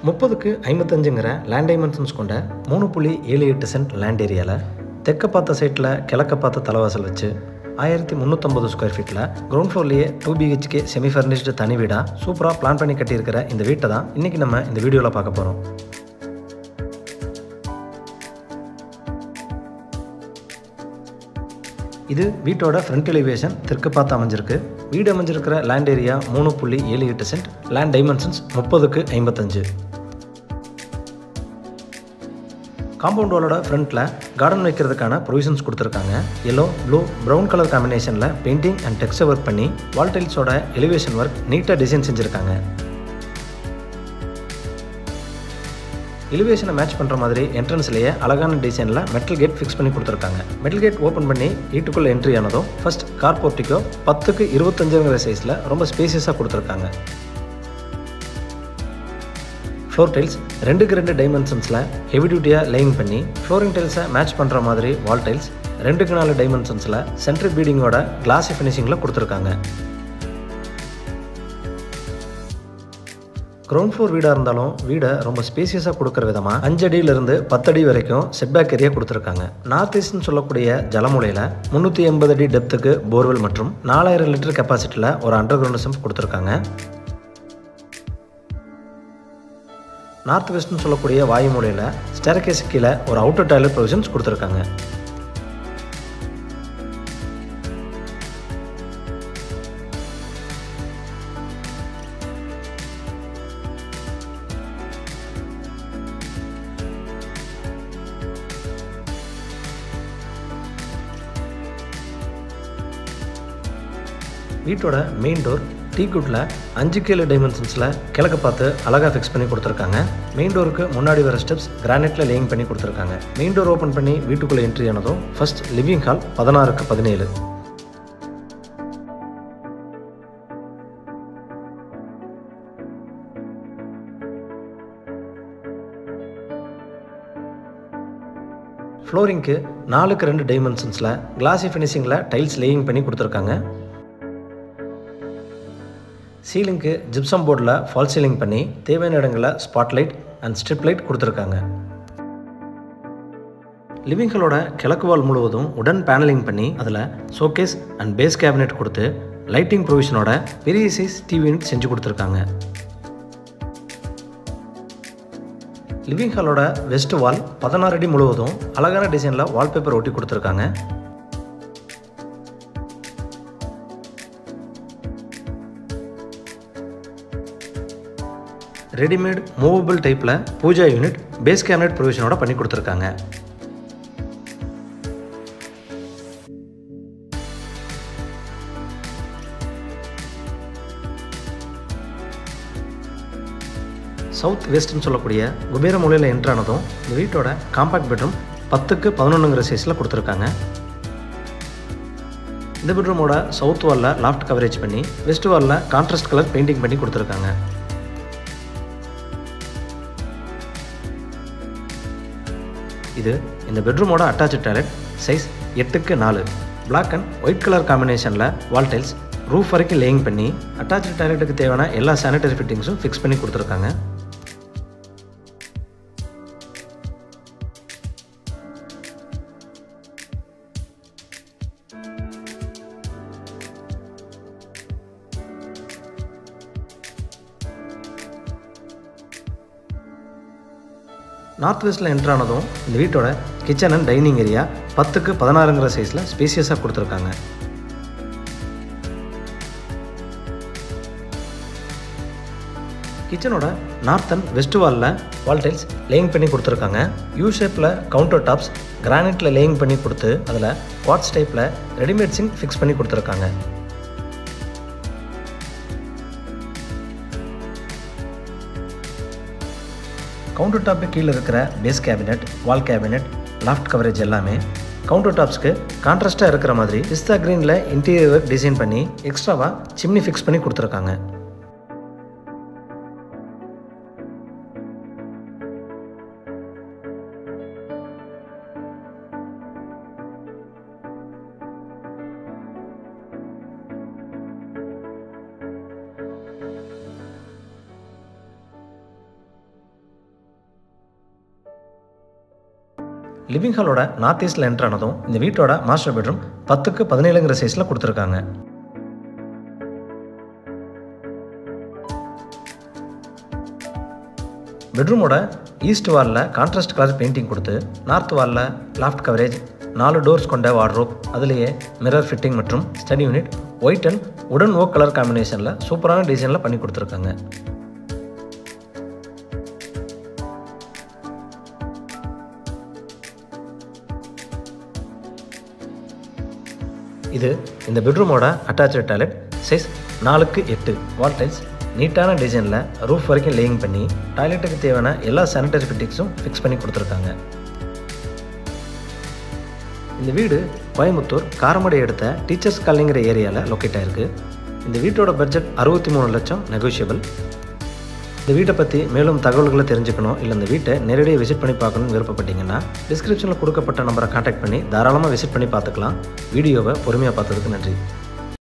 30க்கு 55ங்கிற land dimensions கொண்ட 3.78 cent land ஏரியாவில் தெற்க பார்த்த சைட்டில் கிழக்க பார்த்த தலைவாசல் வச்சு 1350 ஸ்கொயர் ஃபீட்டில் கிரவுண்ட் ஃப்ளோர்லேயே 2 BHK செமி ஃபர்னிஷ்டு தனி வீடாக சூப்பராக பிளான் பண்ணி கட்டியிருக்கிற இந்த வீட்டை தான் இன்றைக்கி நம்ம இந்த வீடியோவில் பார்க்க போகிறோம். இது வீட்டோட ஃப்ரண்ட் எலிவேஷன் தெற்கு பார்த்து அமைஞ்சிருக்கு. வீடு அமைஞ்சிருக்கிற land area 3.78 cent, land dimensions 30க்கு 55. காம்பவுண்ட் வாலோட ஃப்ரண்ட்டில் கார்டன் வைக்கிறதுக்கான ப்ரொவிஷன்ஸ் கொடுத்துருக்காங்க. எல்லோ, ப்ளூ, ப்ரௌன் கலர் காம்பினேஷனில் பெயிண்டிங் அண்ட் டெக்ஸ்சர் ஒர்க் பண்ணி வால் டைல்ஸோட எலிவேஷன் ஒர்க் நீட்டாக டிசைன் செஞ்சுருக்காங்க. எலிவேஷனை மேட்ச் பண்ணுற மாதிரி என்ட்ரன்ஸ்லேயே அழகான டிசைனில் மெட்டல் கேட் ஃபிக்ஸ் பண்ணி கொடுத்துருக்காங்க. மெட்டல் கேட் ஓப்பன் பண்ணி வீட்டுக்குள்ளே என்ட்ரி ஆனதும் ஃபர்ஸ்ட் கார் போர்ட்டிக்கோ 10க்கு 25ங்கிற சைஸில் ரொம்ப ஸ்பேசியஸாக கொடுத்துருக்காங்க. ஃப்ளோர் டைல்ஸ் 2க்கு 2 டைமென்ஷன்ஸில் ஹெவி டியூட்டியாக லேயிங் பண்ணி ஃப்ளோரிங் டைல்ஸை மேட்ச் பண்ணுற மாதிரி வால் டைல்ஸ் 2க்கு 4 டைமென்ஷன்ஸில் சென்ட்ரிக் பீடிங்கோட கிளாஸி ஃபினிஷிங்கில் கொடுத்துருக்காங்க. கிரவுண்ட் ஃப்ளோர் வீடாக இருந்தாலும் வீடை ரொம்ப ஸ்பேசியஸாக கொடுக்குற விதமாக 5 அடியிலிருந்து 10 அடி வரைக்கும் செட்பேக் ஏரியா கொடுத்துருக்காங்க. நார்த் ஈஸ்ட்னு சொல்லக்கூடிய ஜலமுலையில் 380 அடி டெப்த்துக்கு போர்வெல் மற்றும் 4000 லிட்டர் கெப்பாசிட்டியில் ஒரு அண்டர் கிரவுண்ட் சம்ப் கொடுத்துருக்காங்க. நார்த் வெஸ்ட்னு சொல்லக்கூடிய வாயு மூலையில் ஸ்டேர்கேஸ் கீழே ஒரு அவுட்டர் டாய்லெட் ப்ரொவிஷன்ஸ் கொடுத்துருக்காங்க. வீட்டோட மெயின் டோர் டீக்குட்டில் 5க்கு 7 டைமென்ஷன்ஸில் கிழக்க பார்த்து அழகாக ஃபிக்ஸ் பண்ணி கொடுத்துருக்காங்க. மெயின் டோருக்கு முன்னாடி வர ஸ்டெப்ஸ் கிரானைட்டில் லேயிங் பண்ணி கொடுத்துருக்காங்க. மெயின் டோர் ஓப்பன் பண்ணி வீட்டுக்குள்ளே என்ட்ரி ஆனதும் ஃபர்ஸ்ட் லிவிங் ஹால் 16க்கு 17. ஃப்ளோரிங்க்கு 4க்கு 2 டைமென்ஷன்ஸில் கிளாஸி ஃபினிஷிங்கில் டைல்ஸ் லேயிங் பண்ணி கொடுத்துருக்காங்க. சீலிங்க்கு ஜிப்சம் போர்டில் ஃபால் சீலிங் பண்ணி தேவையான இடங்களில் ஸ்பாட்லைட் அண்ட் ஸ்ட்ரிப் லைட் கொடுத்துருக்காங்க. லிவிங் ஹாலோட கிழக்கு வால் முழுவதும் உடன் பேனலிங் பண்ணி அதில் ஷோகேஸ் அண்ட் பேஸ் கேபினெட் கொடுத்து லைட்டிங் ப்ரொவிஷனோட பெரிய சைஸ் டிவி யூனிட் செஞ்சு கொடுத்துருக்காங்க. லிவிங் ஹாலோட வெஸ்ட் வால் 16 அடி முழுவதும் அழகான டிசைனில் வால்பேப்பர் ஒட்டி கொடுத்துருக்காங்க. ரெடிமேட் மூவபிள் டைப்பில் பூஜா யூனிட் பேஸ் கேபினெட் ப்ரொவிஷனோட பண்ணி கொடுத்துருக்காங்க. சவுத் வெஸ்ட்னு சொல்லக்கூடிய குபேர மூலையில் என்ட்ரானதும் இந்த வீட்டோட காம்பாக்ட் பெட்ரூம் 10க்கு 11ங்கிற சைஸில் கொடுத்துருக்காங்க. இந்த பெட்ரூமோட சவுத் வாலில் லாஃப்ட் கவரேஜ் பண்ணி வெஸ்ட் வாலில் கான்ட்ராஸ்ட் கலர் பெயிண்டிங் பண்ணி கொடுத்துருக்காங்க. இது இந்த பெட்ரூமோட அட்டாச் டாய்லெட் சைஸ் 8க்கு 4. பிளாக் அண்ட் ஒயிட் கலர் காம்பினேஷனில் வால் டைல்ஸ் ரூஃப் வரைக்கும் லேயிங் பண்ணி அட்டாச் டாய்லெட்டுக்கு தேவையான எல்லா சானிட்டரி ஃபிட்டிங்ஸும் ஃபிக்ஸ் பண்ணி கொடுத்துருக்காங்க. நார்த் வெஸ்ட்டில் என்ட்ரானதும் இந்த வீட்டோட கிச்சன் அண்ட் டைனிங் ஏரியா 10க்கு 16ங்கிற சைஸில் ஸ்பேசியஸாக கொடுத்துருக்காங்க. கிச்சனோட நார்த் அண்ட் வெஸ்ட் வாலில் வால் டைல்ஸ் லேயிங் பண்ணி கொடுத்துருக்காங்க. யூ ஷேப்பில் கவுண்டர் டாப்ஸ் கிரானைட்டில் லேயிங் பண்ணி கொடுத்து அதில் குவார்ட்ஸ் டைப்பில் ரெடிமேட் சிங்க் ஃபிக்ஸ் பண்ணி கொடுத்துருக்காங்க. கவுண்டர் டாப்பு கீழே இருக்கிற base cabinet, wall cabinet, loft coverage எல்லாமே கவுண்டர் டாப்ஸ்க்கு கான்ட்ராஸ்ட்டாக இருக்கிற மாதிரி பிஸ்தா கிரீனில் இன்டீரியர் ஒர்க் டிசைன் பண்ணி எக்ஸ்ட்ராவாக சிம்னி ஃபிக்ஸ் பண்ணி கொடுத்துருக்காங்க. லிவிங் ஹாலோட நார்த் ஈஸ்டில் என்ட்ரு ஆனதும் இந்த வீட்டோட மாஸ்டர் பெட்ரூம் 10க்கு 17ங்கிற சைஸில் கொடுத்துருக்காங்க. பெட்ரூமோட ஈஸ்ட் வாலில் கான்ட்ராஸ்ட் கலர் பெயிண்டிங் கொடுத்து நார்த் வாலில் லாஃப்ட் கவரேஜ், 4 டோர்ஸ் கொண்ட வார்ட்ரோப், அதுலேயே மிரர் ஃபிட்டிங் மற்றும் study unit white and wooden oak colour காம்பினேஷனில் சூப்பரான டிசைனில் பண்ணி கொடுத்துருக்காங்க. இது இந்த பெட்ரூமோட அட்டாச்சு டாய்லெட். சைஸ் 4க்கு 8 வால் டைல்ஸ், நீட்டான டிசைனில் ரூஃப் வரைக்கும் லேயிங் பண்ணி டாய்லெட்டுக்கு தேவையான எல்லா சானிடரி ஃபிட்டிங்ஸும் ஃபிக்ஸ் பண்ணி கொடுத்துருக்காங்க. இந்த வீடு கோயம்புத்தூர் காரமடை எடுத்த டீச்சர்ஸ் காலனிங்கிற ஏரியாவில் லொக்கேட் ஆகிருக்கு. இந்த வீட்டோட பட்ஜெட் 63 லட்சம், நெகோஷியபிள். இந்த வீட்டை பற்றி மேலும் தகவல்களை தெரிஞ்சுக்கணும், இல்லை இந்த வீட்டை நேரடியாக விசிட் பண்ணி பார்க்கணும்னு விருப்பப்பட்டீங்கன்னா டிஸ்கிரிப்ஷனில் கொடுக்கப்பட்ட நம்பரை கான்டாக்ட் பண்ணி தாராளமாக விசிட் பண்ணி பார்த்துக்கலாம். வீடியோவை பொறுமையாக பார்த்ததுக்கு நன்றி.